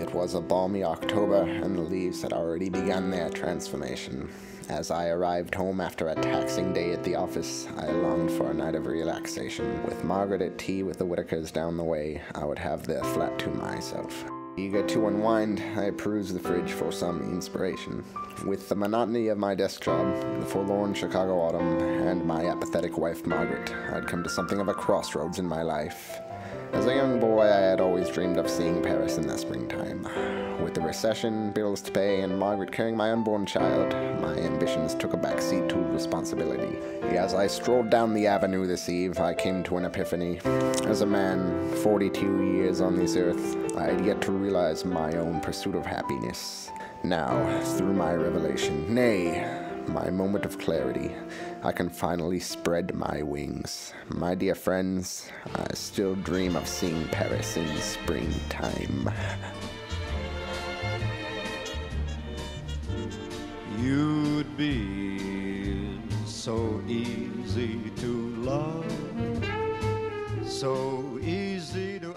It was a balmy October, and the leaves had already begun their transformation. As I arrived home after a taxing day at the office, I longed for a night of relaxation. With Margaret at tea with the Whitakers down the way, I would have their flat to myself. Eager to unwind, I perused the fridge for some inspiration. With the monotony of my desk job, the forlorn Chicago autumn, and my apathetic wife Margaret, I'd come to something of a crossroads in my life. As a young boy, I had always dreamed of seeing Paris in the springtime. With the recession, bills to pay, and Margaret carrying my unborn child, my ambitions took a backseat to responsibility. As I strolled down the avenue this eve, I came to an epiphany. As a man, 42 years on this earth, I had yet to realize my own pursuit of happiness. Now, through my revelation, nay, my moment of clarity, I can finally spread my wings. My dear friends, I still dream of seeing Paris in springtime. You'd be so easy to love, so easy to